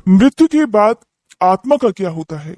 मृत्यु के बाद आत्मा का क्या होता है?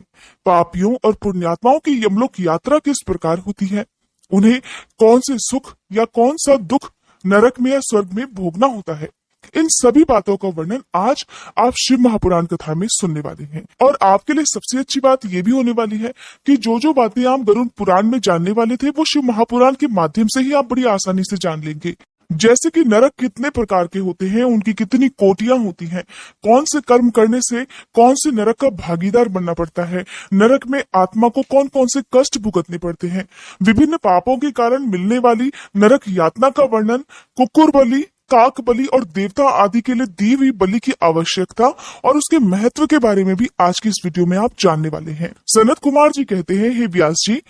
पापियों और पुण्यात्माओं की यमलोक यात्रा किस प्रकार होती है? उन्हें कौन से सुख या कौन सा दुख नरक में या स्वर्ग में भोगना होता है? इन सभी बातों का वर्णन आज आप शिव महापुराण कथा में सुनने वाले हैं। और आपके लिए सबसे अच्छी बात यह भी होने वाली है कि जो जो बातें आप गरुड़ पुराण में जानने वाले थे वो शिव महापुराण के माध्यम से ही आप बड़ी आसानी से जान लेंगे। जैसे कि नरक कितने प्रकार के होते हैं, उनकी कितनी कोटियां होती हैं, कौन से कर्म करने से कौन से नरक का भागीदार बनना पड़ता है, नरक में आत्मा को कौन कौन से कष्ट भुगतने पड़ते हैं, विभिन्न पापों के कारण मिलने वाली नरक यातना का वर्णन, कुकुर बलि, काक बलि और देवता आदि के लिए दी हुई बलि की आवश्यकता और उसके महत्व के बारे में भी आज की इस वीडियो में आप जानने वाले हैं। सनत कुमार जी कहते हैं, हे व्यास जी,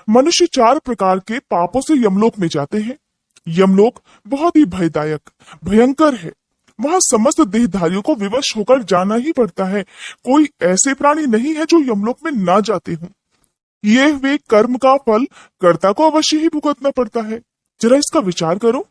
मनुष्य 4 प्रकार के पापों से यमलोक में जाते हैं। यमलोक बहुत ही भयदायक, भयंकर है। वहां समस्त देहधारियों को विवश होकर जाना ही पड़ता है। कोई ऐसे प्राणी नहीं है जो यमलोक में ना जाते हों। ये वे कर्म का फल कर्ता को अवश्य ही भुगतना पड़ता है। जरा इसका विचार करो।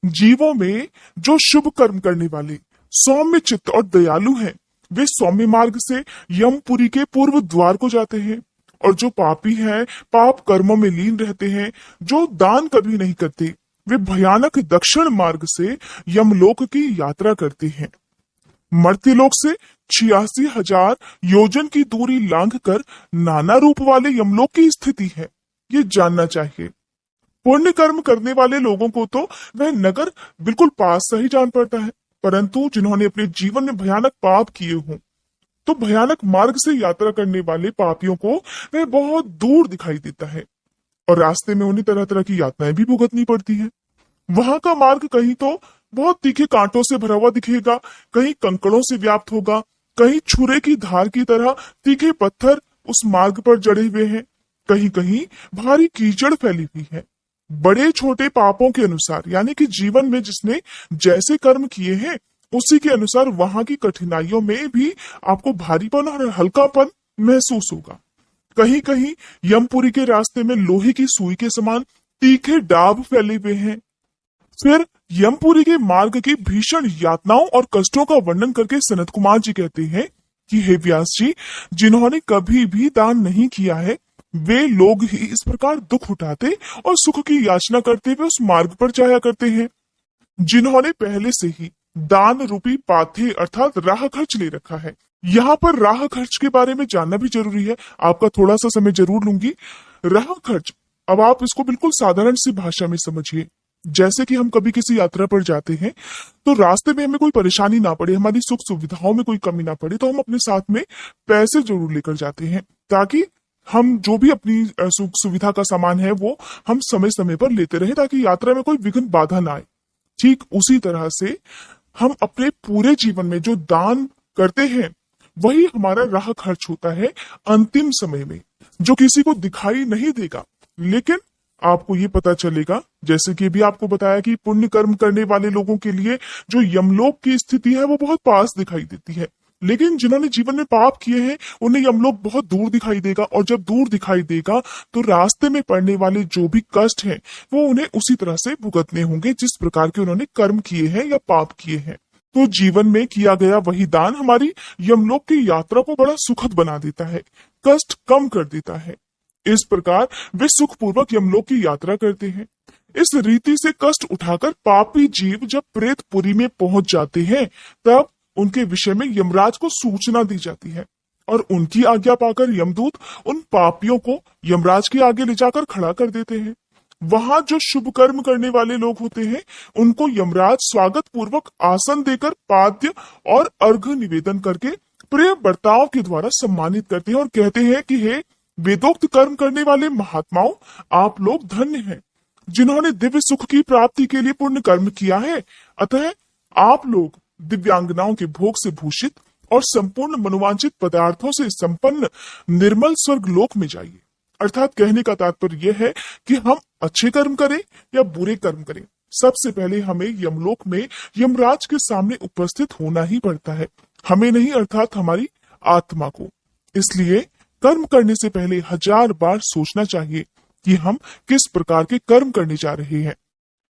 जीवों में जो शुभ कर्म करने वाले, सौम्य चित्त और दयालु हैं, वे सौम्य मार्ग से यमपुरी के पूर्व द्वार को जाते हैं। और जो पापी हैं, पाप कर्मों में लीन रहते हैं, जो दान कभी नहीं करते, वे भयानक दक्षिण मार्ग से यमलोक की यात्रा करते हैं। मर्त्य लोक से 86,000 योजन की दूरी लांघ कर नाना रूप वाले यमलोक की स्थिति है, ये जानना चाहिए। पुण्य कर्म करने वाले लोगों को तो वह नगर बिल्कुल पास से ही जान पड़ता है, परंतु जिन्होंने अपने जीवन में भयानक पाप किए हों, तो भयानक मार्ग से यात्रा करने वाले पापियों को वह बहुत दूर दिखाई देता है और रास्ते में उन्हें तरह तरह की यातनाएं भी भुगतनी पड़ती है। वहां का मार्ग कहीं तो बहुत तीखे कांटों से भरा हुआ दिखेगा, कहीं कंकड़ों से व्याप्त होगा, कहीं छुरे की धार की तरह तीखे पत्थर उस मार्ग पर जड़े हुए हैं, कहीं कहीं भारी कीचड़ फैली हुई है। बड़े छोटे पापों के अनुसार, यानी कि जीवन में जिसने जैसे कर्म किए हैं उसी के अनुसार वहां की कठिनाइयों में भी आपको भारीपन और हल्कापन महसूस होगा। कहीं कहीं यमपुरी के रास्ते में लोहे की सुई के समान तीखे डाब फैले हुए हैं। फिर यमपुरी के मार्ग की भीषण यातनाओं और कष्टों का वर्णन करके सनत कुमार जी कहते हैं कि हे व्यास जी, जिन्होंने कभी भी दान नहीं किया है, वे लोग ही इस प्रकार दुख उठाते और सुख की याचना करते हुए उस मार्ग पर जाया करते हैं। जिन्होंने पहले से ही दान रूपी पाथे अर्थात राह खर्च ले रखा है। यहाँ पर राह खर्च के बारे में जानना भी जरूरी है, आपका थोड़ा सा समय जरूर लूंगी। राह खर्च, अब आप इसको बिल्कुल साधारण सी भाषा में समझिए। जैसे कि हम कभी किसी यात्रा पर जाते हैं तो रास्ते में हमें कोई परेशानी ना पड़े, हमारी सुख सुविधाओं में कोई कमी ना पड़े, तो हम अपने साथ में पैसे जरूर लेकर जाते हैं ताकि हम जो भी अपनी सुख सुविधा का सामान है वो हम समय समय पर लेते रहे, ताकि यात्रा में कोई विघ्न बाधा ना आए। ठीक उसी तरह से हम अपने पूरे जीवन में जो दान करते हैं वही हमारा राह खर्च होता है अंतिम समय में, जो किसी को दिखाई नहीं देगा, लेकिन आपको ये पता चलेगा, जैसे कि भी आपको बताया कि पुण्य कर्म करने वाले लोगों के लिए जो यमलोक की स्थिति है वो बहुत पास दिखाई देती है, लेकिन जिन्होंने जीवन में पाप किए हैं उन्हें यमलोक बहुत दूर दिखाई देगा। और जब दूर दिखाई देगा तो रास्ते में पड़ने वाले जो भी कष्ट हैं वो उन्हें उसी तरह से भुगतने होंगे जिस प्रकार के उन्होंने कर्म किए हैं या पाप किए हैं। तो जीवन में किया गया वही दान हमारी यमलोक की यात्रा को बड़ा सुखद बना देता है, कष्ट कम कर देता है। इस प्रकार वे सुखपूर्वक यमलोक की यात्रा करते हैं। इस रीति से कष्ट उठाकर पापी जीव जब प्रेतपुरी में पहुंच जाते हैं तब उनके विषय में यमराज को सूचना दी जाती है और उनकी आज्ञा पाकर यमदूत उन पापियों को यमराज के आगे ले जाकर खड़ा कर देते हैं। वहां जो शुभ कर्म करने वाले लोग होते हैं उनको यमराज स्वागत पूर्वक आसन देकर पाद्य और अर्घ्य निवेदन करके प्रिय बर्ताव के द्वारा सम्मानित करते हैं और कहते हैं कि हे वेदोक्त कर्म करने वाले महात्माओं, आप लोग धन्य हैं जिन्होंने दिव्य सुख की प्राप्ति के लिए पुण्य कर्म किया है। अतः आप लोग दिव्यांगनाओं के भोग से भूषित और संपूर्ण मनोवांछित पदार्थों से संपन्न निर्मल स्वर्ग लोक में जाइए। अर्थात कहने का तात्पर्य यह है कि हम अच्छे कर्म करें या बुरे कर्म करें, सबसे पहले हमें यमलोक में यमराज के सामने उपस्थित होना ही पड़ता है, हमें नहीं अर्थात हमारी आत्मा को। इसलिए कर्म करने से पहले 1000 बार सोचना चाहिए कि हम किस प्रकार के कर्म करने जा रहे हैं।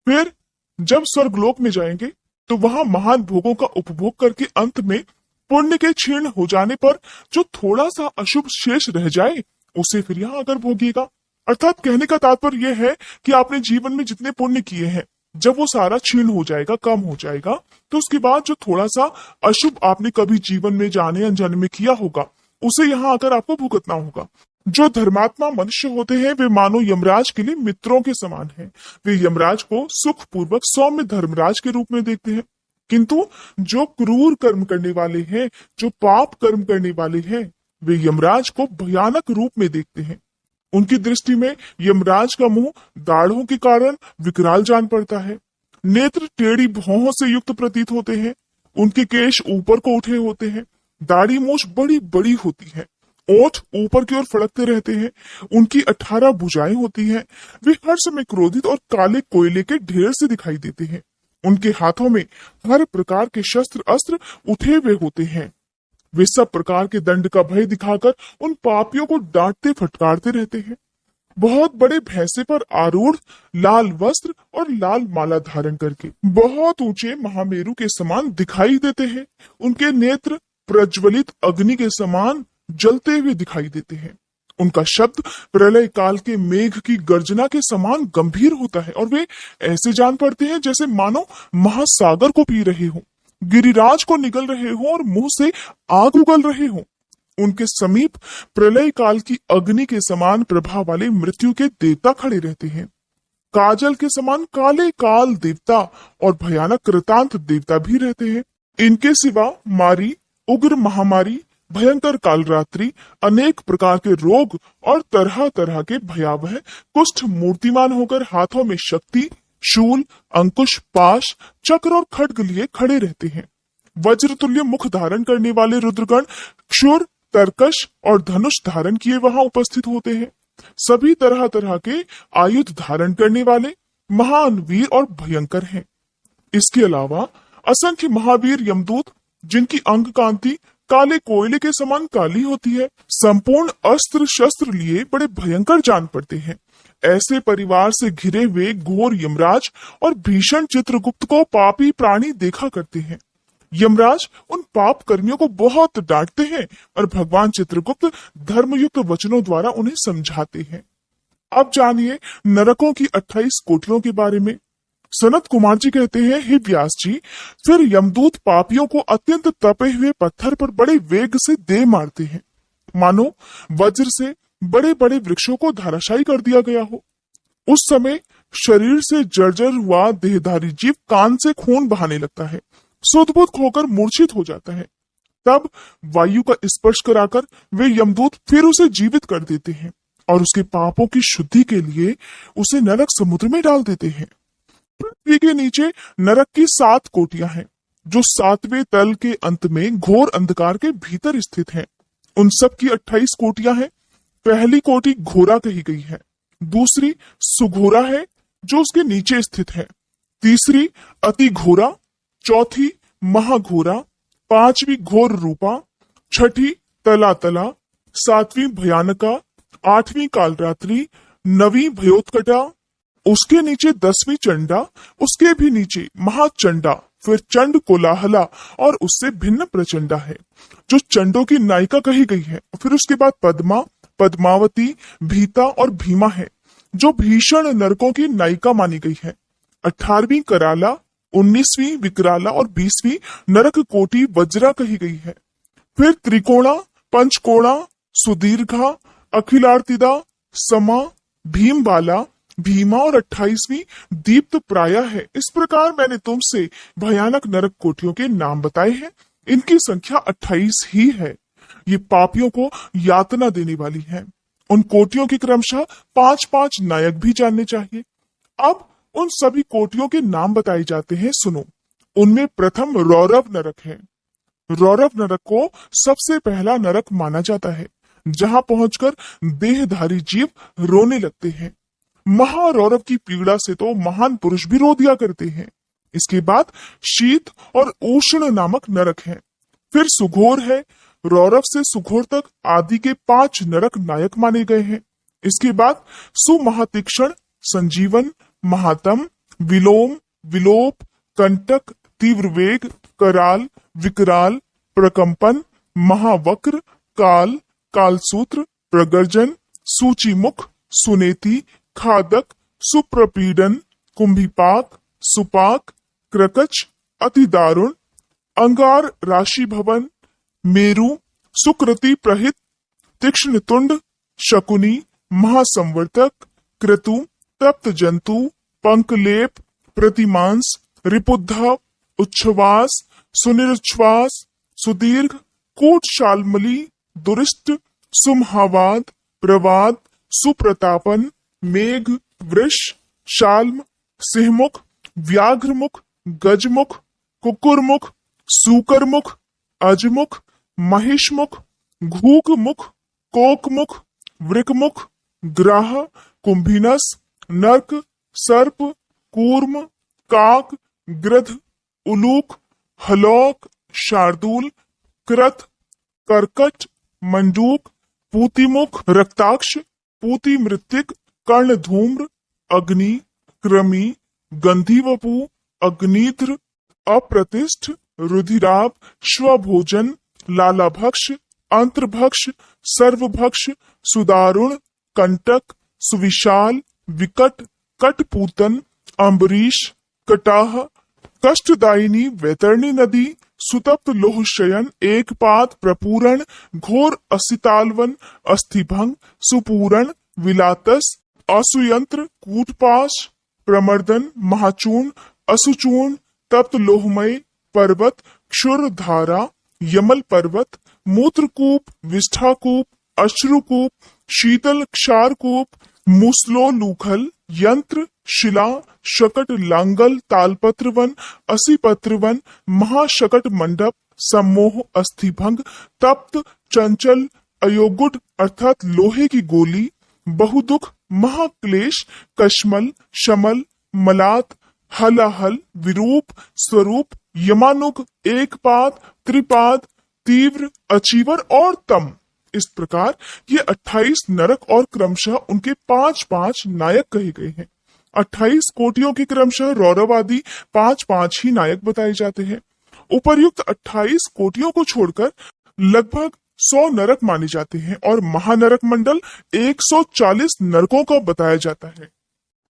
फिर जब स्वर्गलोक में जाएंगे तो वहां महान भोगों का उपभोग करके अंत में पुण्य के क्षीण हो जाने पर जो थोड़ा सा अशुभ शेष रह जाए उसे फिर यहाँ आकर भोगिएगा। अर्थात कहने का तात्पर्य यह है कि आपने जीवन में जितने पुण्य किए हैं, जब वो सारा क्षीण हो जाएगा, कम हो जाएगा, तो उसके बाद जो थोड़ा सा अशुभ आपने कभी जीवन में जाने अनजाने में किया होगा उसे यहाँ आकर आपको भुगतना होगा। जो धर्मात्मा मनुष्य होते हैं वे मानो यमराज के लिए मित्रों के समान हैं। वे यमराज को सुख पूर्वक सौम्य धर्मराज के रूप में देखते हैं, किंतु जो क्रूर कर्म करने वाले हैं, जो पाप कर्म करने वाले हैं, वे यमराज को भयानक रूप में देखते हैं। उनकी दृष्टि में यमराज का मुंह दाढ़ों के कारण विकराल जान पड़ता है, नेत्र टेढ़ी भौहों से युक्त प्रतीत होते हैं, उनके केश ऊपर को उठे होते हैं, दाढ़ी मूछ बड़ी बड़ी होती है, ओठ ऊपर की ओर फड़कते रहते हैं, उनकी 18 भुजाएं होती हैं, वे हर समय क्रोधित और काले कोयले के ढेर से दिखाई देते हैं, उनके हाथों में हर प्रकार के शस्त्र अस्त्र उठे हुए होते हैं। वे सब प्रकार के दंड का भय दिखाकर उन पापियों को डांटते फटकारते रहते हैं। बहुत बड़े भैंसे पर आरूढ़, लाल वस्त्र और लाल माला धारण करके बहुत ऊंचे महामेरु के समान दिखाई देते हैं। उनके नेत्र प्रज्वलित अग्नि के समान जलते हुए दिखाई देते हैं। उनका शब्द प्रलय काल के मेघ की गर्जना के समान गंभीर होता है और वे ऐसे जान पड़ते हैं जैसे मानो महासागर को पी रहे हों, गिरिराज को निगल रहे हों और मुंह से आग उगल रहे हों। उनके समीप प्रलय काल की अग्नि के समान प्रभाव वाले मृत्यु के देवता खड़े रहते हैं। काजल के समान काले काल देवता और भयानक कृतांत देवता भी रहते हैं। इनके सिवा मारी, उग्र महामारी, भयंकर कालरात्रि, अनेक प्रकार के रोग और तरह तरह के भयावह कुष्ठ मूर्तिमान होकर हाथों में शक्ति, शूल, अंकुश, पाश, चक्र और खड्ग लिए खड़े रहते हैं। वज्रतुल्य मुख धारण करने वाले रुद्रगण क्षुर, तरकश और धनुष धारण किए वहां उपस्थित होते हैं। सभी तरह तरह के आयुध धारण करने वाले महान वीर और भयंकर हैं। इसके अलावा असंख्य महावीर यमदूत, जिनकी अंग कांति काले कोयले के समान काली होती है, संपूर्ण अस्त्र शस्त्र लिए बड़े भयंकर जान पड़ते हैं। ऐसे परिवार से घिरे हुए घोर यमराज और भीषण चित्रगुप्त को पापी प्राणी देखा करते हैं। यमराज उन पाप कर्मियों को बहुत डांटते हैं और भगवान चित्रगुप्त धर्मयुक्त वचनों द्वारा उन्हें समझाते हैं। अब जानिए नरकों की 28 कोठरियों के बारे में। सनत कुमार जी कहते हैं, हे व्यास जी, फिर यमदूत पापियों को अत्यंत तपे हुए पत्थर पर बड़े वेग से दे मारते हैं, मानो वज्र से बड़े बड़े वृक्षों को धराशायी कर दिया गया हो। उस समय शरीर से जर्जर हुआ देहधारी जीव कान से खून बहाने लगता है, सुध-बुध खोकर मूर्छित हो जाता है। तब वायु का स्पर्श कराकर वे यमदूत फिर उसे जीवित कर देते हैं और उसके पापों की शुद्धि के लिए उसे नरक समुद्र में डाल देते हैं। पृथ्वी के नीचे नरक की 7 कोटियां हैं, जो 7वें तल के अंत में घोर अंधकार के भीतर स्थित हैं। उन सब की 28 कोटियां हैं। पहली कोटि घोरा कही गई है, दूसरी सुघोरा है जो उसके नीचे स्थित है, तीसरी अति घोरा, चौथी महाघोरा, पांचवी घोर रूपा, छठी तला तला, 7वीं भयानका, 8वीं कालरात्रि, 9वीं भयोत्कटा, उसके नीचे 10वीं चंडा, उसके भी नीचे महाचंडा, फिर चंड कोलाहला और उससे भिन्न प्रचंडा है जो चंडों की नायिका कही गई है। फिर उसके बाद पद्मा, पद्मावती, भीता और भीमा है जो भीषण नरकों की नायिका मानी गई है। 18वीं कराला, 19वीं विकराला और 20वीं नरक कोटि वज्रा कही गई है। फिर त्रिकोणा, पंचकोणा, सुदीर्घा, अखिलार्तिदा, समा, भीमबाला, भीमा और 28वीं दीप्त प्राया है। इस प्रकार मैंने तुमसे भयानक नरक कोटियों के नाम बताए हैं। इनकी संख्या 28 ही है। ये पापियों को यातना देने वाली है। उन कोटियों के क्रमशः 5-5 नायक भी जानने चाहिए। अब उन सभी कोटियों के नाम बताए जाते हैं, सुनो। उनमें प्रथम रौरव नरक है। रौरव नरक को सबसे पहला नरक माना जाता है, जहां पहुंचकर देहधारी जीव रोने लगते हैं। महारौरव की पीड़ा से तो महान पुरुष भी रो दिया करते हैं। इसके बाद शीत और उष्ण नामक नरक है। फिर सुघोर है। रौरव से सुघोर तक आदि के 5 नरक नायक माने गए हैं। इसके बाद सुमहातीक्षण, संजीवन, महातम, विलोम, विलोप, कंटक, तीव्र वेग, कराल, विकराल, प्रकंपन, महावक्र, काल, कालसूत्र, प्रगर्जन, सूचीमुख, सुनेती, खादक, सुप्रपीडन, कुंभीपाक, सुपाक, क्रकच, अति दारुण, अंगार, राशि भवन, मेरु, सुकृति प्रहित, तीक्ष्ण तुंड, शकुनी, महासंवर्तक, क्रतु, तप्त जंतु, पंकलेप, प्रतिमांस, रिपुद्धा, उच्छ्वास, सुनिर्च्छ्वास, सुदीर्घ, कूट शालमली, दुरिष्ट, सुमहावाद, प्रवाद, सुप्रतापन, मेघ, वृष, शाल्म, सिंहमुख, व्याघ्रमुख, गजमुख, कुकुरमुख, सूकरमुख, अजमुख, महिषमुख, घूकमुख, कोकमुख, वृकमुख, ग्राह, कुंभिनस, नर्क, सर्प, कूर्म, काक, गृध, उलूक, हलौक, शार्दूल, कृत, कर्कट, मंडूक, पूतिमुख, रक्ताक्ष, पूति मृत्तिक, कर्ण धूम्र, अग्नि, कृमि, गंधीवपु, अग्नित्र, अप्रतिष्ठ, रुधिराभ, स्वभोजन, लालाभक्ष, अंतर्भक्ष, सर्वभक्ष, सुदारुण, कंटक, सुविशाल, विकट, कटपूतन, अम्बरीश, कटाह, कष्टदायिनी, वैतरणी नदी, सुतप्त लोहशयन, एकपात, प्रपूरण, घोर असितालवन, अस्थिभंग, सुपूरण, विलातस, असुयंत्र, कूटपाश, प्रमर्दन, महाचूर्ण, असुचूर्ण, तप्त लोहमय पर्वत, क्षुर धारा, यमल पर्वत, मूत्रकूप, विष्ठाकूप, अश्रुकूप, शीतल क्षारकूप, मूसलोलूखल, यंत्र, शिला, शकट, लांगल, तालपत्रवन, असिपत्रवन, महाशकट मंडप, सम्मोह, अस्थिभंग, तप्त, चंचल, अयोगुट अर्थात लोहे की गोली, बहुदुख, महाक्लेश, कश्मल, शमल, मलात, हलाहल, विरूप, स्वरूप, यमानुग, एकपाद, त्रिपाद, तीव्र, अचीवर और तम। इस प्रकार ये 28 नरक और क्रमशः उनके 5-5 नायक कहे गए हैं। 28 कोटियों के क्रमशः रौरव आदि 5-5 ही नायक बताए जाते हैं। उपर्युक्त 28 कोटियों को छोड़कर लगभग 100 नरक माने जाते हैं और महानरक मंडल 140 नरकों का बताया जाता है।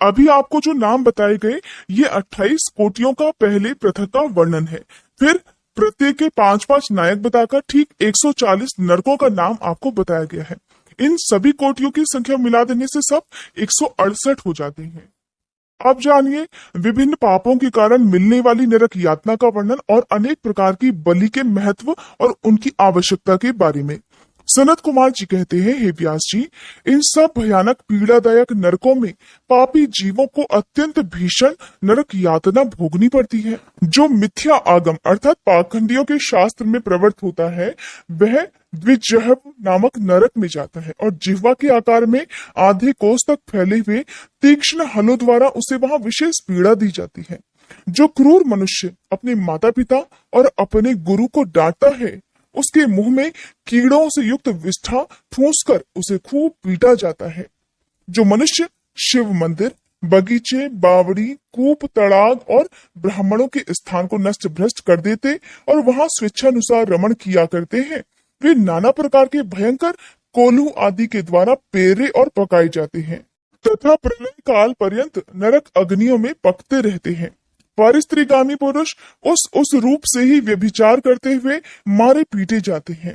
अभी आपको जो नाम बताए गए ये 28 कोटियों का पहले पृथक का वर्णन है, फिर प्रत्येक के 5-5 नायक बताकर ठीक 140 नरकों का नाम आपको बताया गया है। इन सभी कोटियों की संख्या मिला देने से सब 168 हो जाते हैं। अब जानिए विभिन्न पापों के कारण मिलने वाली नरक यातना का वर्णन और अनेक प्रकार की बलि के महत्व और उनकी आवश्यकता के बारे में। सनत कुमार जी कहते हैं, हे व्यास जी, इन सब भयानक पीड़ादायक नरकों में पापी जीवों को अत्यंत भीषण नरक यातना भोगनी पड़ती है। जो मिथ्या आगम अर्थात पाखंडियों के शास्त्र में प्रवृत्त होता है वह द्विजहव नामक नरक में जाता है और जिह्वा के आकार में आधे कोस तक फैले हुए तीक्ष्ण हलों द्वारा उसे वहां विशेष पीड़ा दी जाती है। जो क्रूर मनुष्य अपने माता पिता और अपने गुरु को डांटता है उसके मुंह में कीड़ों से युक्त विष्ठा ठूंसकर उसे खूब पीटा जाता है। जो मनुष्य शिव मंदिर, बगीचे, बावड़ी, कूप, तड़ाग और ब्राह्मणों के स्थान को नष्ट भ्रष्ट कर देते और वहां स्वेच्छानुसार रमण किया करते हैं, वे नाना प्रकार के भयंकर कोल्हू आदि के द्वारा पेरे और पकाए जाते हैं तथा प्रलय काल पर्यंत नरक अग्नियों में पकते रहते हैं। परिस्त्रीगामी पुरुष उस रूप से ही व्यभिचार करते हुए मारे पीटे जाते हैं।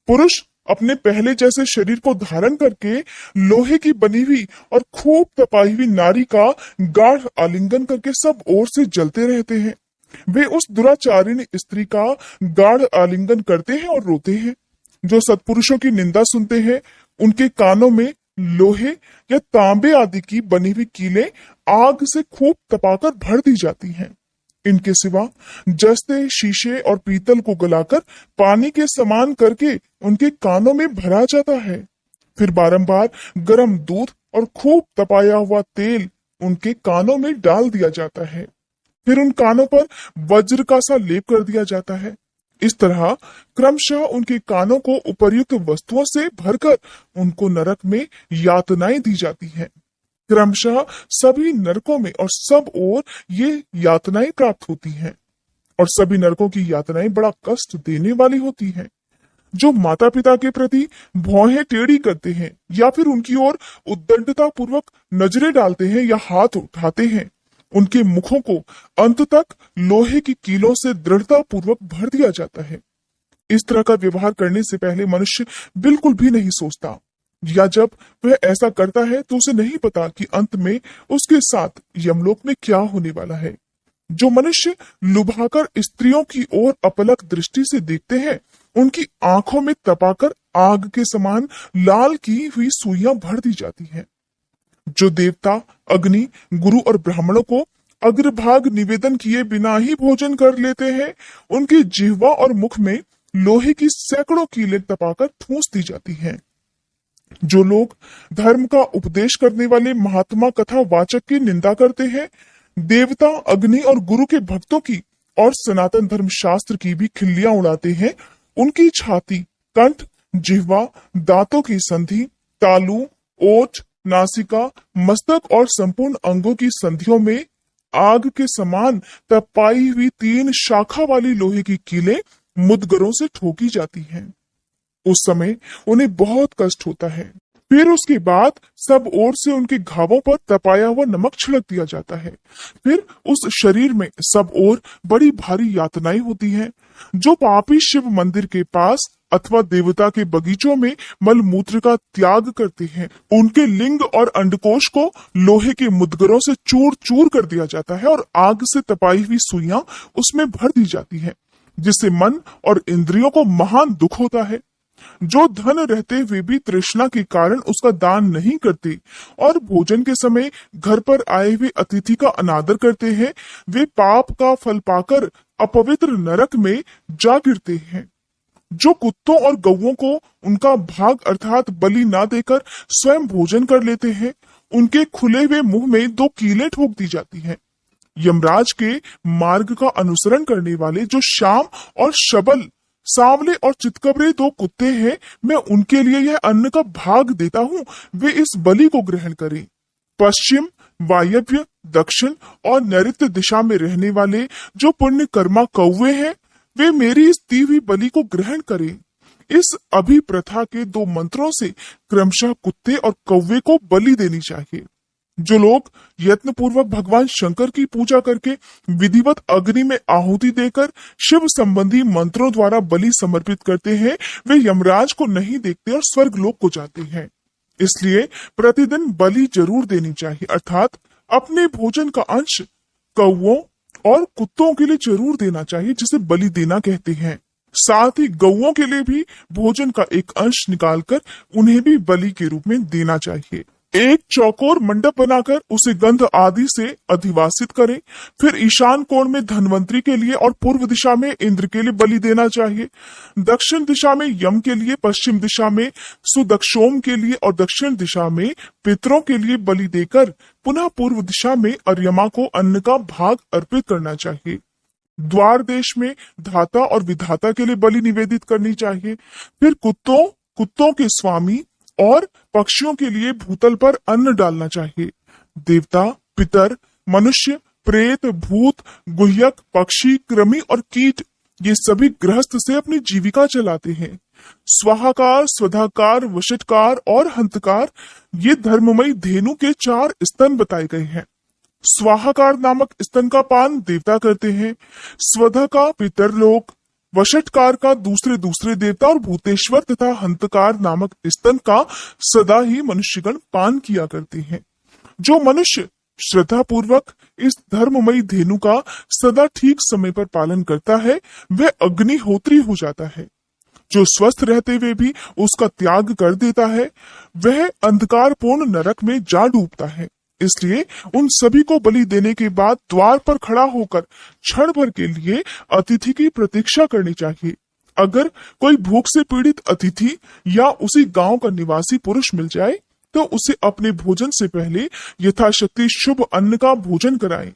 पुरुष अपने पहले जैसे शरीर को धारण करके लोहे की बनी हुई और खूब तपाई हुई नारी का गाढ़ आलिंगन करके सब ओर से जलते रहते हैं। वे उस दुराचारिणी स्त्री का गाढ़ आलिंगन करते हैं और रोते हैं। जो सत्पुरुषों की निंदा सुनते हैं उनके कानों में लोहे या तांबे आदि की बनी हुई कीलें आग से खूब तपाकर भर दी जाती हैं। इनके सिवा जस्ते, शीशे और पीतल को गलाकर पानी के समान करके उनके कानों में भरा जाता है। फिर बारंबार गर्म दूध और खूब तपाया हुआ तेल उनके कानों में डाल दिया जाता है। फिर उन कानों पर वज्र का सा लेप कर दिया जाता है। इस तरह क्रमशः उनके कानों को उपर्युक्त वस्तुओं से भरकर उनको नरक में यातनाएं दी जाती हैं। क्रमशः सभी नरकों में और सब ओर ये यातनाएं प्राप्त होती हैं। और सभी नरकों की यातनाएं बड़ा कष्ट देने वाली होती हैं। जो माता पिता के प्रति भौहें टेढ़ी करते हैं या फिर उनकी ओर उद्दंडता पूर्वक नजरें डालते हैं या हाथ उठाते हैं, उनके मुखों को अंत तक लोहे की कीलों से दृढ़ता पूर्वक भर दिया जाता है। इस तरह का व्यवहार करने से पहले मनुष्य बिल्कुल भी नहीं सोचता, या जब वह ऐसा करता है तो उसे नहीं पता कि अंत में उसके साथ यमलोक में क्या होने वाला है। जो मनुष्य लुभाकर स्त्रियों की ओर अपलक दृष्टि से देखते हैं, उनकी आंखों में तपाकर आग के समान लाल की हुई सुइयां भर दी जाती हैं। जो देवता, अग्नि, गुरु और ब्राह्मणों को अग्रभाग निवेदन किए बिना ही भोजन कर लेते हैं, उनकी जिह्वा और मुख में लोहे की सैकड़ों कीलें तपाकर ठूंस दी जाती हैं। जो लोग धर्म का उपदेश करने वाले महात्मा कथा वाचक की निंदा करते हैं, देवता, अग्नि और गुरु के भक्तों की और सनातन धर्म शास्त्र की भी खिल्लियां उड़ाते हैं, उनकी छाती, कंठ, जिह्वा, दांतों की संधि, तालू, ओठ, नासिका, मस्तक और संपूर्ण अंगों की संधियों में आग के समान तपाई हुई 3 शाखा वाली लोहे की कीलें मुदगरों से ठोकी जाती हैं। उस समय उन्हें बहुत कष्ट होता है। फिर उसके बाद सब ओर से उनके घावों पर तपाया हुआ नमक छिड़क दिया जाता है। फिर उस शरीर में सब ओर बड़ी भारी यातनाएं होती हैं। जो पापी शिव मंदिर के पास अथवा देवता के बगीचों में मलमूत्र का त्याग करते हैं, उनके लिंग और अंडकोश को लोहे के मुदगरों से चूर चूर कर दिया जाता है और आग से तपाई हुई सुइयां उसमें भर दी जाती हैं, जिससे मन और इंद्रियों को महान दुख होता है। जो धन रहते हुए भी तृष्णा के कारण उसका दान नहीं करते और भोजन के समय घर पर आए हुए अतिथि का अनादर करते हैं, वे पाप का फल पाकर अपवित्र नरक में जा गिरते हैं। जो कुत्तों और गौओं को उनका भाग अर्थात बलि ना देकर स्वयं भोजन कर लेते हैं, उनके खुले हुए मुंह में 2 कीलें ठोक दी जाती हैं। यमराज के मार्ग का अनुसरण करने वाले जो श्याम और शबल, सांवले और चितकबरे 2 कुत्ते हैं, मैं उनके लिए यह अन्न का भाग देता हूँ, वे इस बलि को ग्रहण करें। पश्चिम, वायव्य, दक्षिण और नैऋत्य दिशा में रहने वाले जो पुण्य कर्मा कौवे हैं, वे मेरी इस दी हुई बलि को ग्रहण करें। इस अभिप्रथा के 2 मंत्रों से क्रमशः कुत्ते और कौवे को बलि देनी चाहिए। जो लोग यत्न पूर्वक भगवान शंकर की पूजा करके विधिवत अग्नि में आहुति देकर शिव संबंधी मंत्रों द्वारा बलि समर्पित करते हैं, वे यमराज को नहीं देखते और स्वर्ग लोक को जाते हैं। इसलिए प्रतिदिन बलि जरूर देनी चाहिए, अर्थात अपने भोजन का अंश कौवों और कुत्तों के लिए जरूर देना चाहिए, जिसे बलि देना कहते हैं। साथ ही गौओं के लिए भी भोजन का एक अंश निकालकर उन्हें भी बलि के रूप में देना चाहिए। एक चौकोर मंडप बनाकर उसे गंध आदि से अधिवासित करें। फिर ईशान कोण में धन्वंतरी के लिए और पूर्व दिशा में इंद्र के लिए बलि देना चाहिए। दक्षिण दिशा में यम के लिए, पश्चिम दिशा में सुदक्षोम के लिए और दक्षिण दिशा में पितरों के लिए बलि देकर पुनः पूर्व दिशा में अर्यमा को अन्न का भाग अर्पित करना चाहिए। द्वार देश में धाता और विधाता के लिए बलि निवेदित करनी चाहिए। फिर कुत्तों के स्वामी और पक्षियों के लिए भूतल पर अन्न डालना चाहिए। देवता, पितर, मनुष्य, प्रेत, भूत, गुह्यक, पक्षी, कृमि और कीट, ये सभी गृहस्थ से अपनी जीविका चलाते हैं। स्वाहाकार, स्वधाकार, वशटकार और हंतकार, ये धर्ममयी धेनु के 4 स्तन बताए गए हैं। स्वाहाकार नामक स्तन का पान देवता करते हैं, स्वधा का पितर लोग, वशटकार का दूसरे देवता और भूतेश्वर तथा हंतकार नामक स्तन का सदा ही मनुष्यगण पान किया करते हैं। जो मनुष्य श्रद्धा पूर्वक इस धर्ममयी धेनु का सदा ठीक समय पर पालन करता है, वह अग्निहोत्री हो जाता है। जो स्वस्थ रहते हुए भी उसका त्याग कर देता है, वह अंधकारपूर्ण नरक में जा डूबता है। इसलिए उन सभी को बलि देने के बाद द्वार पर खड़ा होकर क्षण भर के लिए अतिथि की प्रतीक्षा करनी चाहिए। अगर कोई भूख से पीड़ित अतिथि या उसी गांव का निवासी पुरुष मिल जाए तो उसे अपने भोजन से पहले यथाशक्ति शुभ अन्न का भोजन कराएं।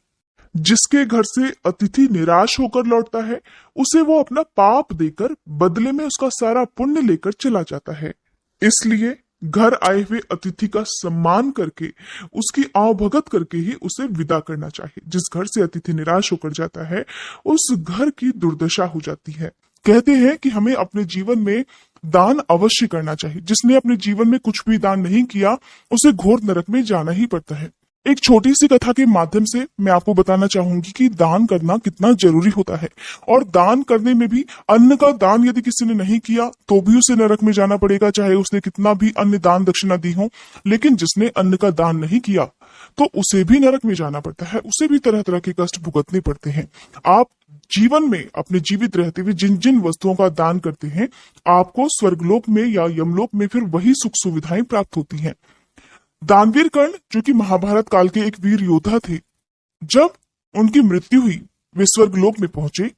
जिसके घर से अतिथि निराश होकर लौटता है, उसे वो अपना पाप देकर बदले में उसका सारा पुण्य लेकर चला जाता है। इसलिए घर आए हुए अतिथि का सम्मान करके, उसकी आवभगत करके ही उसे विदा करना चाहिए। जिस घर से अतिथि निराश होकर जाता है, उस घर की दुर्दशा हो जाती है। कहते हैं कि हमें अपने जीवन में दान अवश्य करना चाहिए। जिसने अपने जीवन में कुछ भी दान नहीं किया, उसे घोर नरक में जाना ही पड़ता है। एक छोटी सी कथा के माध्यम से मैं आपको बताना चाहूंगी कि दान करना कितना जरूरी होता है। और दान करने में भी, अन्न का दान यदि किसी ने नहीं किया तो भी उसे नरक में जाना पड़ेगा, चाहे उसने कितना भी अन्य दान दक्षिणा दी हो। लेकिन जिसने अन्न का दान नहीं किया तो उसे भी नरक में जाना पड़ता है, उसे भी तरह तरह के कष्ट भुगतने पड़ते हैं। आप जीवन में अपने जीवित रहते हुए जिन जिन वस्तुओं का दान करते हैं, आपको स्वर्गलोक में या यमलोक में फिर वही सुख सुविधाएं प्राप्त होती हैं। दानवीर कर्ण, जो कि महाभारत काल के एक वीर योद्धा थे, जब उनकी मृत्यु हुई, वे स्वर्गलोक में पहुंचे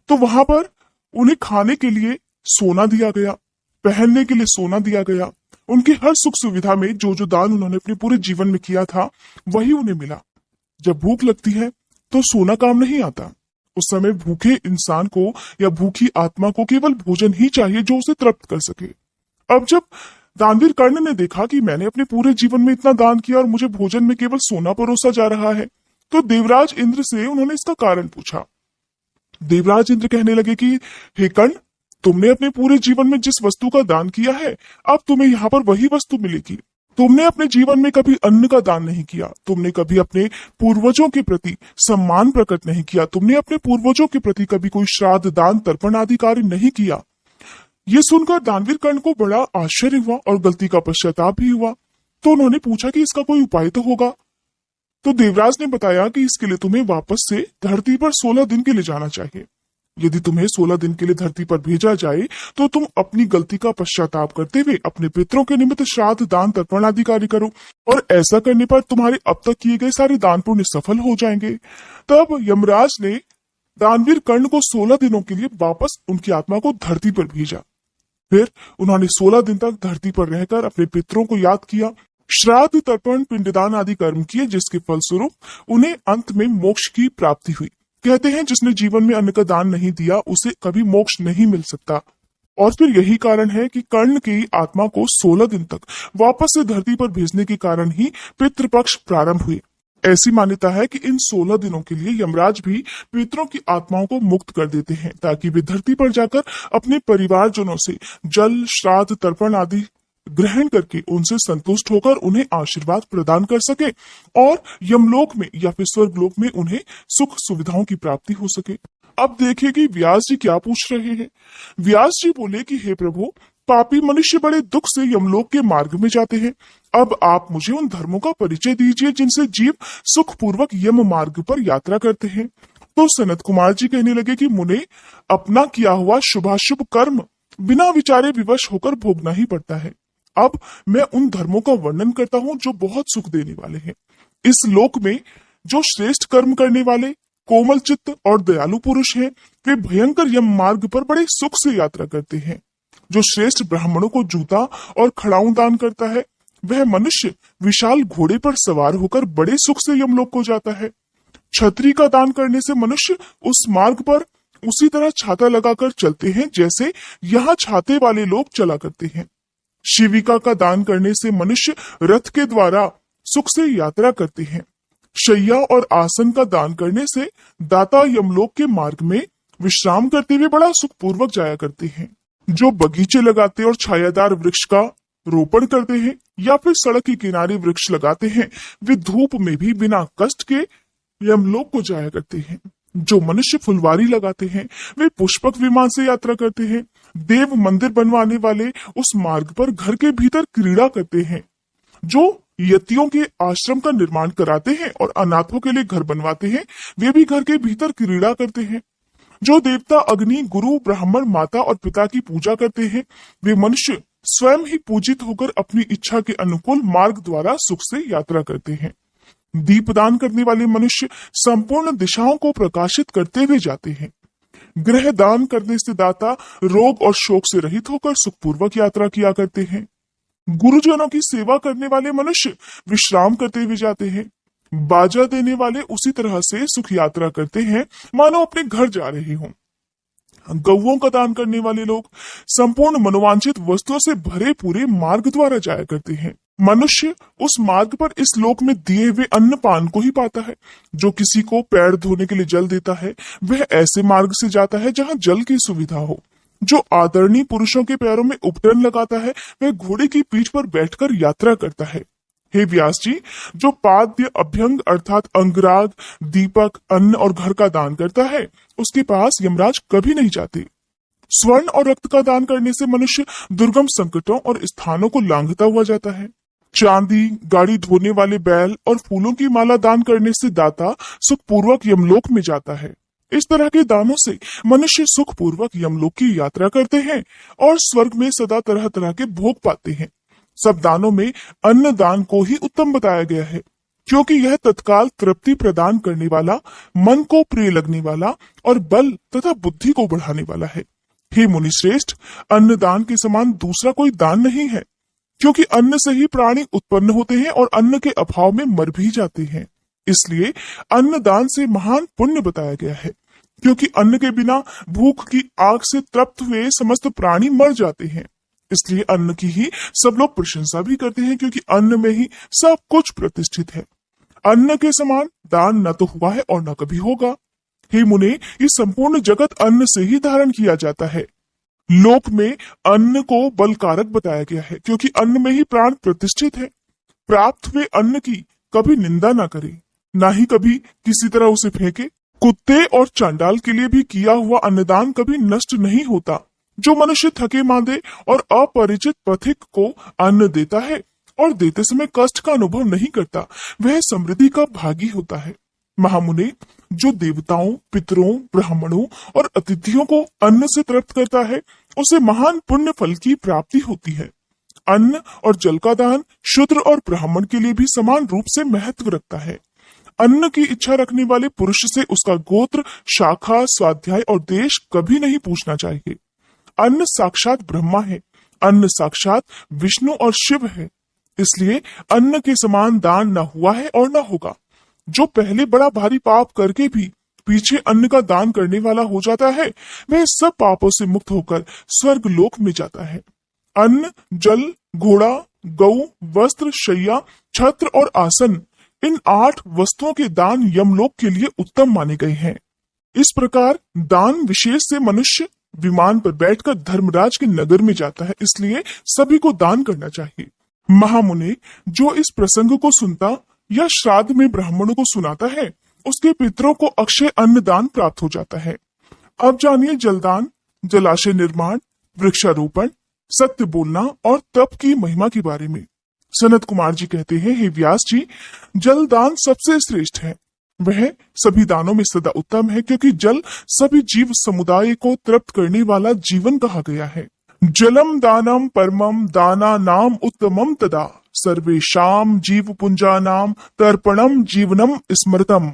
तो वहां पर उन्हें खाने के लिए सोना दिया गया, पहनने के लिए सोना दिया गया। उनकी हर सुख सुविधा में जो जो दान उन्होंने अपने पूरे जीवन में किया था, वही उन्हें मिला। जब भूख लगती है तो सोना काम नहीं आता। उस समय भूखे इंसान को या भूखी आत्मा को केवल भोजन ही चाहिए जो उसे तृप्त कर सके। अब जब दानवीर कर्ण ने देखा कि मैंने अपने पूरे जीवन में इतना दान किया और मुझे भोजन में केवल सोना परोसा जा रहा है, तो देवराज इंद्र से उन्होंने इसका कारण पूछा। देवराज इंद्र कहने लगे कि हे कर्ण, तुमने अपने पूरे जीवन में जिस वस्तु का दान किया है, अब तुम्हें यहाँ पर वही वस्तु मिलेगी। तुमने अपने जीवन में कभी अन्न का दान नहीं किया, तुमने कभी अपने पूर्वजों के प्रति सम्मान प्रकट नहीं किया, तुमने अपने पूर्वजों के प्रति कभी कोई श्राद्ध दान तर्पण आदि कार्य नहीं किया। ये सुनकर दानवीर कर्ण को बड़ा आश्चर्य हुआ और गलती का पश्चाताप भी हुआ। तो उन्होंने पूछा कि इसका कोई उपाय तो होगा। तो देवराज ने बताया कि इसके लिए तुम्हें वापस से धरती पर 16 दिन के लिए जाना चाहिए। यदि तुम्हें 16 दिन के लिए धरती पर भेजा जाए तो तुम अपनी गलती का पश्चाताप करते हुए अपने पितरों के निमित्त श्राद्ध दान तर्पण आदि कार्य करो, और ऐसा करने पर तुम्हारे अब तक किए गए सारे दान पुण्य सफल हो जाएंगे। तब यमराज ने दानवीर कर्ण को 16 दिनों के लिए वापस उनकी आत्मा को धरती पर भेजा। फिर उन्होंने 16 दिन तक धरती पर रहकर अपने पितरों को याद किया, श्राद्ध तर्पण पिंडदान आदि कर्म किए, जिसके फलस्वरूप उन्हें अंत में मोक्ष की प्राप्ति हुई। कहते हैं जिसने जीवन में अन्न का दान नहीं दिया, उसे कभी मोक्ष नहीं मिल सकता। और फिर यही कारण है कि कर्ण की आत्मा को 16 दिन तक वापस से धरती पर भेजने के कारण ही पितृपक्ष प्रारंभ हुए। ऐसी मान्यता है कि इन 16 दिनों के लिए यमराज भी पितरों की आत्माओं को मुक्त कर देते हैं, ताकि वे धरती पर जाकर अपने परिवारजनों से जल श्राद्ध तर्पण आदि ग्रहण करके उनसे संतुष्ट होकर उन्हें आशीर्वाद प्रदान कर सके और यमलोक में या फिर स्वर्गलोक में उन्हें सुख सुविधाओं की प्राप्ति हो सके। अब देखिए कि व्यास जी क्या पूछ रहे हैं। व्यास जी बोले कि हे प्रभु, पापी मनुष्य बड़े दुख से यमलोक के मार्ग में जाते हैं। अब आप मुझे उन धर्मों का परिचय दीजिए जिनसे जीव सुख पूर्वक यम मार्ग पर यात्रा करते हैं। तो सनत कुमार जी कहने लगे कि मुने, अपना किया हुआ शुभाशुभ कर्म बिना विचारे विवश होकर भोगना ही पड़ता है। अब मैं उन धर्मों का वर्णन करता हूँ जो बहुत सुख देने वाले हैं। इस लोक में जो श्रेष्ठ कर्म करने वाले, कोमल चित्त और दयालु पुरुष हैं, वे भयंकर यम मार्ग पर बड़े सुख से यात्रा करते हैं। जो श्रेष्ठ ब्राह्मणों को जूता और खड़ाऊ दान करता है, वह मनुष्य विशाल घोड़े पर सवार होकर बड़े सुख से यमलोक को जाता है। छतरी का दान करने से मनुष्य उस मार्ग पर उसी तरह छाता लगाकर चलते हैं जैसे यहाँ छाते वाले लोग चला करते हैं। शिविका का दान करने से मनुष्य रथ के द्वारा सुख से यात्रा करते हैं। शैया और आसन का दान करने से दाता यमलोक के मार्ग में विश्राम करते हुए बड़ा सुख पूर्वक जाया करते हैं। जो बगीचे लगाते और छायादार वृक्ष का रोपण करते हैं या फिर सड़क के किनारे वृक्ष लगाते हैं, वे धूप में भी बिना कष्ट के यमलोक को जाया करते हैं। जो मनुष्य फुलवारी लगाते हैं, वे पुष्पक विमान से यात्रा करते हैं। देव मंदिर बनवाने वाले उस मार्ग पर घर के भीतर क्रीड़ा करते हैं। जो यतियों के आश्रम का निर्माण कराते हैं और अनाथों के लिए घर बनवाते हैं, वे भी घर के भीतर क्रीड़ा करते हैं। जो देवता अग्नि, गुरु, ब्राह्मण, माता और पिता की पूजा करते हैं, वे मनुष्य स्वयं ही पूजित होकर अपनी इच्छा के अनुकूल मार्ग द्वारा सुख से यात्रा करते हैं। दीपदान करने वाले मनुष्य संपूर्ण दिशाओं को प्रकाशित करते हुए जाते हैं। ग्रह दान करने से दाता रोग और शोक से रहित होकर सुखपूर्वक यात्रा किया करते हैं। गुरुजनों की सेवा करने वाले मनुष्य विश्राम करते हुए जाते हैं। बाजा देने वाले उसी तरह से सुख यात्रा करते हैं मानो अपने घर जा रहे हों। गौओं का दान करने वाले लोग संपूर्ण मनोवांछित वस्तुओं से भरे पूरे मार्ग द्वारा जाया करते हैं। मनुष्य उस मार्ग पर इस लोक में दिए हुए अन्न पान को ही पाता है। जो किसी को पैर धोने के लिए जल देता है वह ऐसे मार्ग से जाता है जहाँ जल की सुविधा हो। जो आदरणीय पुरुषों के पैरों में उपटन लगाता है वह घोड़े की पीठ पर बैठकर यात्रा करता है। हे व्यास जी, जो पाद्य अभ्यंग अर्थात अंगराग, दीपक, अन्न और घर का दान करता है उसके पास यमराज कभी नहीं जाते। स्वर्ण और रक्त का दान करने से मनुष्य दुर्गम संकटों और स्थानों को लांघता हुआ जाता है। चांदी, गाड़ी धोने वाले बैल और फूलों की माला दान करने से दाता सुखपूर्वक यमलोक में जाता है। इस तरह के दानों से मनुष्य सुखपूर्वक यमलोक की यात्रा करते हैं और स्वर्ग में सदा तरह तरह के भोग पाते हैं। सब दानों में अन्न दान को ही उत्तम बताया गया है, क्योंकि यह तत्काल तृप्ति प्रदान करने वाला, मन को प्रिय लगने वाला और बल तथा बुद्धि को बढ़ाने वाला है। हे मुनि श्रेष्ठ, अन्न दान के समान दूसरा कोई दान नहीं है, क्योंकि अन्न से ही प्राणी उत्पन्न होते हैं और अन्न के अभाव में मर भी जाते हैं। इसलिए अन्न दान से महान पुण्य बताया गया है, क्योंकि अन्न के बिना भूख की आग से तृप्त हुए समस्त प्राणी मर जाते हैं। इसलिए अन्न की ही सब लोग प्रशंसा भी करते हैं, क्योंकि अन्न में ही सब कुछ प्रतिष्ठित है। अन्न के समान दान न तो हुआ है और न कभी होगा। हे मुने, ये संपूर्ण जगत अन्न से ही धारण किया जाता है। लोक में अन्न को बलकारक बताया गया है, क्योंकि अन्न में ही प्राण प्रतिष्ठित है। प्राप्त हुए अन्न की कभी निंदा ना करे, ना ही कभी किसी तरह उसे फेंके। कुत्ते और चांडाल के लिए भी किया हुआ अन्नदान कभी नष्ट नहीं होता। जो मनुष्य थके मांदे और अपरिचित पथिक को अन्न देता है और देते समय कष्ट का अनुभव नहीं करता, वह समृद्धि का भागी होता है। महामुने, जो देवताओं, पितरों, ब्राह्मणों और अतिथियों को अन्न से तृप्त करता है उसे महान पुण्य फल की प्राप्ति होती है। अन्न और जल का दान शूद्र और ब्राह्मण के लिए भी समान रूप से महत्व रखता है। अन्न की इच्छा रखने वाले पुरुष से उसका गोत्र, शाखा, स्वाध्याय और देश कभी नहीं पूछना चाहिए। अन्न साक्षात ब्रह्मा है, अन्न साक्षात विष्णु और शिव है। इसलिए अन्न के समान दान न हुआ है और न होगा। जो पहले बड़ा भारी पाप करके भी पीछे अन्न का दान करने वाला हो जाता है वह सब पापों से मुक्त होकर स्वर्ग लोक में जाता है। अन्न, जल, घोड़ा, गौ, वस्त्र, शैया, छत्र और आसन, इन 8 वस्तुओं के दान यमलोक के लिए उत्तम माने गए हैं। इस प्रकार दान विशेष से मनुष्य विमान पर बैठकर धर्मराज के नगर में जाता है, इसलिए सभी को दान करना चाहिए। महामुने, जो इस प्रसंग को सुनता या श्राद्ध में ब्राह्मणों को सुनाता है उसके पितरों को अक्षय अन्न दान प्राप्त हो जाता है। अब जानिए जलदान, जलाशय निर्माण, वृक्षारोपण, सत्य बोलना और तप की महिमा के बारे में। सनत कुमार जी कहते हैं, हे व्यास जी, जलदान सबसे श्रेष्ठ है। वह सभी दानों में सदा उत्तम है, क्योंकि जल सभी जीव समुदाय को तृप्त करने वाला जीवन कहा गया है। जलम दानम परमम दाना नाम उत्तमम तदा सर्वेशाम जीव पुंजा नाम तर्पणम जीवनम स्मृतम।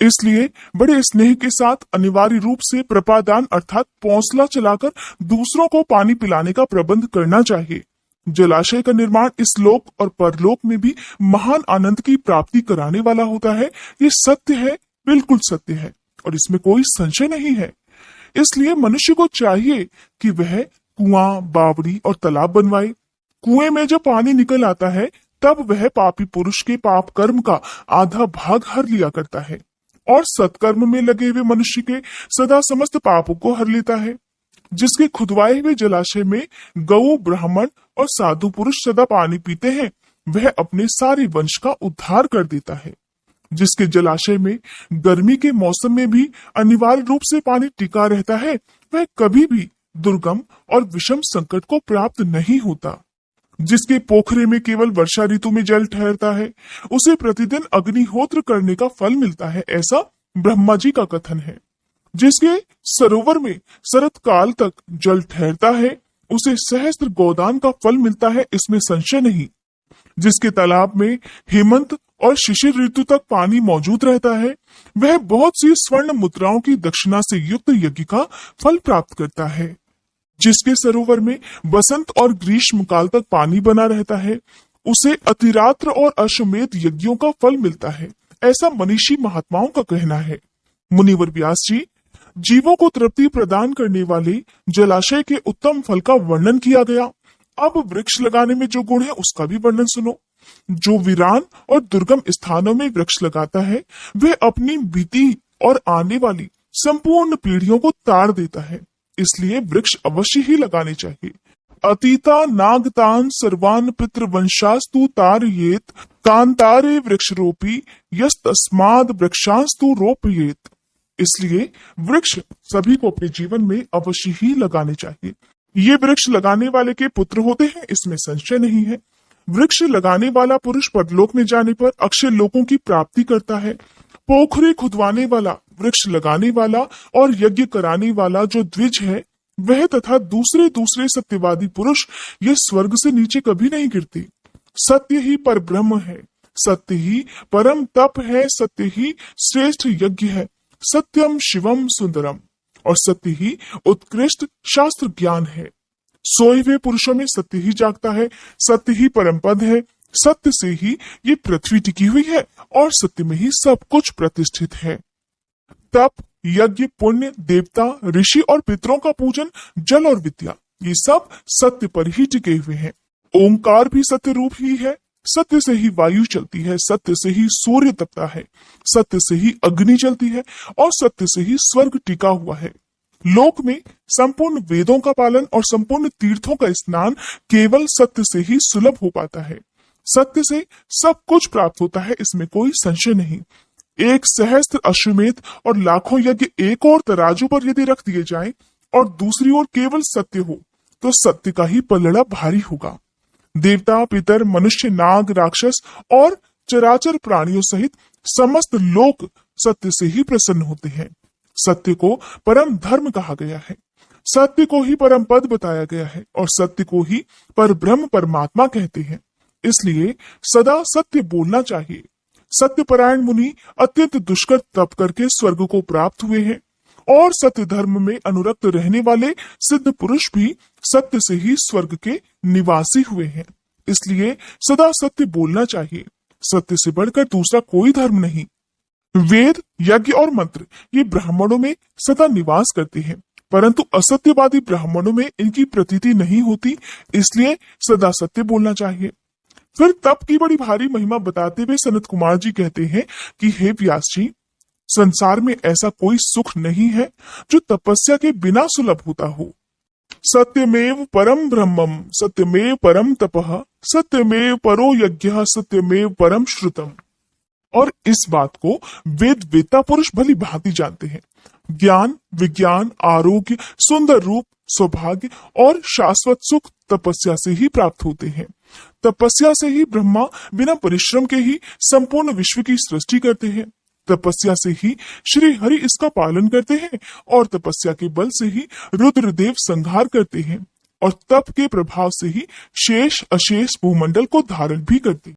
इसलिए बड़े स्नेह के साथ अनिवार्य रूप से प्रपादान अर्थात पौंसला चलाकर दूसरों को पानी पिलाने का प्रबंध करना चाहिए। जलाशय का निर्माण इस लोक और परलोक में भी महान आनंद की प्राप्ति कराने वाला होता है। ये सत्य है, बिल्कुल सत्य है और इसमें कोई संशय नहीं है। इसलिए मनुष्य को चाहिए कि वह कुआं, बावड़ी और तालाब बनवाए। कुएं में जब पानी निकल आता है तब वह पापी पुरुष के पाप कर्म का आधा भाग हर लिया करता है और सत्कर्म में लगे हुए मनुष्य के सदा समस्त पापों को हर लेता है। जिसके खुदवाए हुए जलाशय में गौ, ब्राह्मण और साधु पुरुष सदा पानी पीते हैं वह अपने सारे वंश का उद्धार कर देता है। जिसके जलाशय में गर्मी के मौसम में भी अनिवार्य रूप से पानी टिका रहता है वह कभी भी दुर्गम और विषम संकट को प्राप्त नहीं होता। जिसके पोखरे में केवल वर्षा ऋतु में जल ठहरता है उसे प्रतिदिन अग्निहोत्र करने का फल मिलता है, ऐसा ब्रह्मा जी का कथन है। जिसके सरोवर में शरत काल तक जल ठहरता है उसे सहस्त्र गोदान का फल मिलता है, इसमें संशय नहीं। जिसके तालाब में हेमंत और शिशिर ऋतु तक पानी मौजूद रहता है वह बहुत सी स्वर्ण मुद्राओं की दक्षिणा से युक्त यज्ञ का फल प्राप्त करता है। जिसके सरोवर में बसंत और ग्रीष्म काल तक पानी बना रहता है उसे अतिरात्र और अश्वमेध यज्ञों का फल मिलता है, ऐसा मनीषी महात्माओं का कहना है। मुनिवर व्यास जी, जीवों को तृप्ति प्रदान करने वाले जलाशय के उत्तम फल का वर्णन किया गया। अब वृक्ष लगाने में जो गुण है उसका भी वर्णन सुनो। जो वीरान और दुर्गम स्थानों में वृक्ष लगाता है वह अपनी बीती और आने वाली संपूर्ण पीढ़ियों को ताड़ देता है, इसलिए वृक्ष अवश्य ही लगाने चाहिए। अतीता नागतान सर्वान पितृवंशास्तु तारयेत कांतारे वृक्षरोपी यस्तस्माद् वृक्षास्तु रोपयेत। इसलिए वृक्ष सभी को अपने जीवन में अवश्य ही लगाने चाहिए। ये वृक्ष लगाने वाले के पुत्र होते हैं, इसमें संशय नहीं है। वृक्ष लगाने वाला पुरुष परलोक में जाने पर अक्षय लोकों की प्राप्ति करता है। पोखरे खुदवाने वाला, वृक्ष लगाने वाला और यज्ञ कराने वाला जो द्विज है वह तथा दूसरे सत्यवादी पुरुष ये स्वर्ग से नीचे कभी नहीं गिरते। सत्य ही पर ब्रह्म है, सत्य ही परम तप है, सत्य ही श्रेष्ठ यज्ञ है, सत्यम शिवम सुंदरम, और सत्य ही उत्कृष्ट शास्त्र ज्ञान है। सोए हुए पुरुषों में सत्य ही जागता है, सत्य ही परम पद है, सत्य से ही ये पृथ्वी टिकी हुई है और सत्य में ही सब कुछ प्रतिष्ठित है। तप, यज्ञ, पुण्य, देवता, ऋषि और पितरों का पूजन, जल और विद्या, ये सब सत्य पर ही टिके हुए हैं। ओंकार भी सत्य रूप ही है। सत्य से ही वायु चलती है, सत्य से ही सूर्य तपता है, सत्य से ही अग्नि चलती है और सत्य से ही स्वर्ग टिका हुआ है। लोक में संपूर्ण वेदों का पालन और संपूर्ण तीर्थों का स्नान केवल सत्य से ही सुलभ हो पाता है। सत्य से सब कुछ प्राप्त होता है, इसमें कोई संशय नहीं। एक सहस्त्र अश्वमेध और लाखों यज्ञ एक और तराजू पर यदि रख दिए जाएं और दूसरी ओर केवल सत्य हो तो सत्य का ही पलड़ा भारी होगा। देवता, पितर, मनुष्य, नाग, राक्षस और चराचर प्राणियों सहित समस्त लोक सत्य से ही प्रसन्न होते हैं। सत्य को परम धर्म कहा गया है, सत्य को ही परम पद बताया गया है और सत्य को ही पर ब्रह्म परमात्मा कहते हैं। इसलिए सदा सत्य बोलना चाहिए। सत्यपरायण मुनि अत्यंत दुष्कर तप करके स्वर्ग को प्राप्त हुए हैं और सत्य धर्म में अनुरक्त रहने वाले सिद्ध पुरुष भी सत्य से ही स्वर्ग के निवासी हुए हैं। इसलिए सदा सत्य बोलना चाहिए। सत्य से बढ़कर दूसरा कोई धर्म नहीं। वेद, यज्ञ और मंत्र ये ब्राह्मणों में सदा निवास करते हैं, परंतु असत्यवादी ब्राह्मणों में इनकी प्रतीति नहीं होती, इसलिए सदा सत्य बोलना चाहिए। फिर तप की बड़ी भारी महिमा बताते हुए सनत कुमार जी कहते हैं कि हे व्यास जी, संसार में ऐसा कोई सुख नहीं है जो तपस्या के बिना सुलभ होता हो। सत्यमेव परम ब्रह्मम, सत्यमेव परम तपः, सत्यमेव परो यज्ञः, सत्यमेव परम श्रुतम। और इस बात को वेद वेता पुरुष भली भांति जानते हैं। ज्ञान, विज्ञान, आरोग्य, सुंदर रूप, सौभाग्य और शाश्वत सुख तपस्या से ही प्राप्त होते हैं। तपस्या से ही ब्रह्मा बिना परिश्रम के ही संपूर्ण विश्व की सृष्टि करते हैं। तपस्या से ही श्री हरि इसका पालन करते हैं और तपस्या के बल से ही रुद्रदेव संहार करते हैं और तप के प्रभाव से ही शेष अशेष भूमंडल को धारण भी करते हैं।